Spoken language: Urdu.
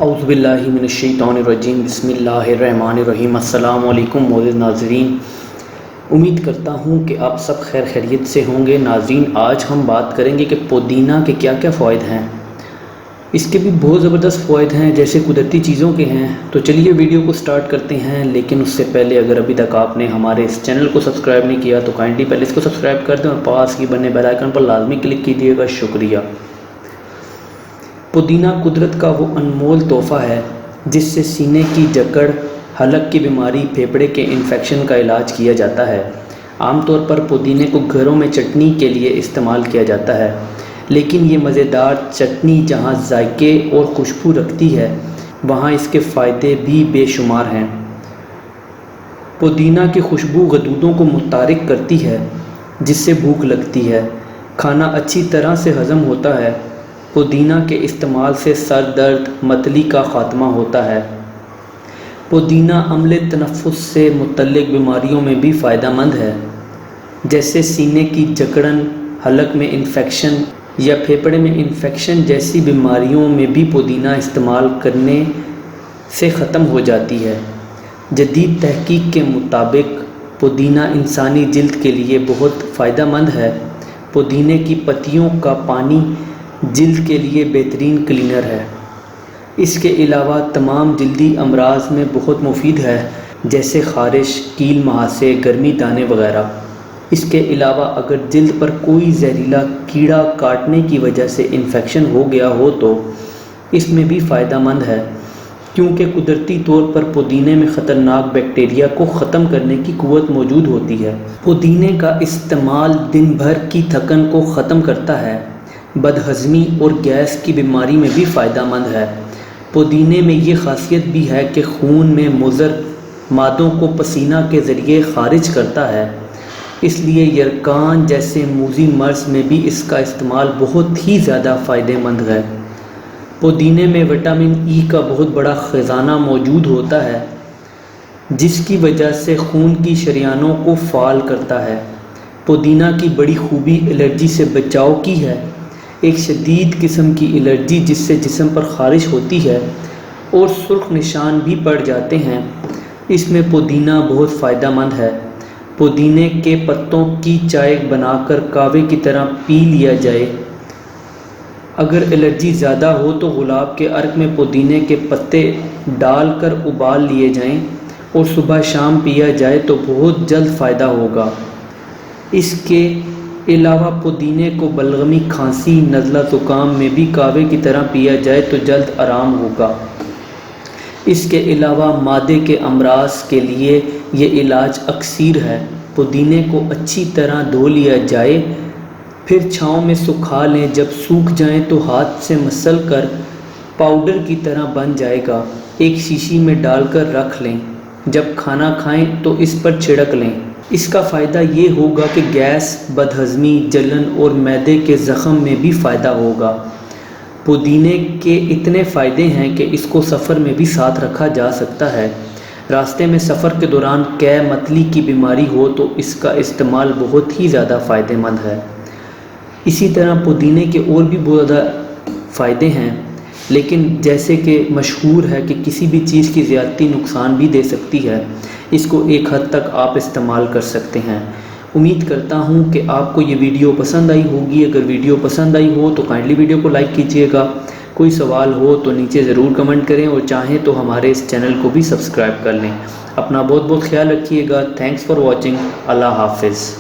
اعوذ باللہ من الشیطان الرجیم، بسم اللہ الرحمن الرحیم۔ السلام علیکم معزز ناظرین، امید کرتا ہوں کہ آپ سب خیر خیریت سے ہوں گے۔ ناظرین، آج ہم بات کریں گے کہ پودینہ کے کیا کیا فوائد ہیں۔ اس کے بھی بہت زبردست فوائد ہیں، جیسے قدرتی چیزوں کے ہیں۔ تو چلیے ویڈیو کو سٹارٹ کرتے ہیں، لیکن اس سے پہلے اگر ابھی تک آپ نے ہمارے اس چینل کو سبسکرائب نہیں کیا تو کائنڈلی پہلے اس کو سبسکرائب کر دیں اور پاس کی بنے بیل آئیکن پر لازمی کلک کیجیے گا۔ شکریہ۔ پودینہ قدرت کا وہ انمول تحفہ ہے جس سے سینے کی جکڑ، حلق کی بیماری، پھیپھڑے کے انفیکشن کا علاج کیا جاتا ہے۔ عام طور پر پودینے کو گھروں میں چٹنی کے لیے استعمال کیا جاتا ہے، لیکن یہ مزیدار چٹنی جہاں ذائقے اور خوشبو رکھتی ہے، وہاں اس کے فائدے بھی بے شمار ہیں۔ پودینہ کی خوشبو غدودوں کو متحرک کرتی ہے، جس سے بھوک لگتی ہے، کھانا اچھی طرح سے ہضم ہوتا ہے۔ پودینہ کے استعمال سے سر درد، متلی کا خاتمہ ہوتا ہے۔ پودینہ عمل تنفس سے متعلق بیماریوں میں بھی فائدہ مند ہے، جیسے سینے کی جکڑن، حلق میں انفیکشن یا پھیپھڑے میں انفیکشن جیسی بیماریوں میں بھی پودینہ استعمال کرنے سے ختم ہو جاتی ہے۔ جدید تحقیق کے مطابق پودینہ انسانی جلد کے لیے بہت فائدہ مند ہے۔ پودینے کی پتیوں کا پانی جلد کے لیے بہترین کلینر ہے۔ اس کے علاوہ تمام جلدی امراض میں بہت مفید ہے، جیسے خارش، کیل مہاسے، گرمی دانے وغیرہ۔ اس کے علاوہ اگر جلد پر کوئی زہریلا کیڑا کاٹنے کی وجہ سے انفیکشن ہو گیا ہو تو اس میں بھی فائدہ مند ہے، کیونکہ قدرتی طور پر پودینے میں خطرناک بیکٹیریا کو ختم کرنے کی قوت موجود ہوتی ہے۔ پودینے کا استعمال دن بھر کی تھکن کو ختم کرتا ہے۔ بدہضمی اور گیس کی بیماری میں بھی فائدہ مند ہے۔ پودینے میں یہ خاصیت بھی ہے کہ خون میں مضر مادوں کو پسینہ کے ذریعے خارج کرتا ہے، اس لیے یرقان جیسے موذی مرض میں بھی اس کا استعمال بہت ہی زیادہ فائدہ مند ہے۔ پودینے میں وٹامن ای کا بہت بڑا خزانہ موجود ہوتا ہے، جس کی وجہ سے خون کی شریانوں کو فعال کرتا ہے۔ پودینہ کی بڑی خوبی الرجی سے بچاؤ کی ہے۔ ایک شدید قسم کی الرجی جس سے جسم پر خارش ہوتی ہے اور سرخ نشان بھی پڑ جاتے ہیں، اس میں پودینہ بہت فائدہ مند ہے۔ پودینے کے پتوں کی چائے بنا کر قہوے کی طرح پی لیا جائے۔ اگر الرجی زیادہ ہو تو گلاب کے عرق میں پودینے کے پتے ڈال کر ابال لیے جائیں اور صبح شام پیا جائے تو بہت جلد فائدہ ہوگا۔ اس کے علاوہ پودینے کو بلغمی، کھانسی، نزلہ زکام میں بھی قہوے کی طرح پیا جائے تو جلد آرام ہوگا۔ اس کے علاوہ معدے کے امراض کے لیے یہ علاج اکسیر ہے۔ پودینے کو اچھی طرح دھو لیا جائے، پھر چھاؤں میں سکھا لیں۔ جب سوکھ جائیں تو ہاتھ سے مسل کر پاؤڈر کی طرح بن جائے گا۔ ایک شیشی میں ڈال کر رکھ لیں، جب کھانا کھائیں تو اس پر چھڑک لیں۔ اس کا فائدہ یہ ہوگا کہ گیس، بدہضمی، جلن اور معدے کے زخم میں بھی فائدہ ہوگا۔ پودینے کے اتنے فائدے ہیں کہ اس کو سفر میں بھی ساتھ رکھا جا سکتا ہے۔ راستے میں سفر کے دوران قے متلی کی بیماری ہو تو اس کا استعمال بہت ہی زیادہ فائدہ مند ہے۔ اسی طرح پودینے کے اور بھی بہت زیادہ فائدے ہیں، لیکن جیسے کہ مشہور ہے کہ کسی بھی چیز کی زیادتی نقصان بھی دے سکتی ہے، اس کو ایک حد تک آپ استعمال کر سکتے ہیں۔ امید کرتا ہوں کہ آپ کو یہ ویڈیو پسند آئی ہوگی۔ اگر ویڈیو پسند آئی ہو تو کائنڈلی ویڈیو کو لائک کیجیے گا۔ کوئی سوال ہو تو نیچے ضرور کمنٹ کریں، اور چاہیں تو ہمارے اس چینل کو بھی سبسکرائب کر لیں۔ اپنا بہت بہت خیال رکھیے گا۔ Thanks for watching. اللہ حافظ۔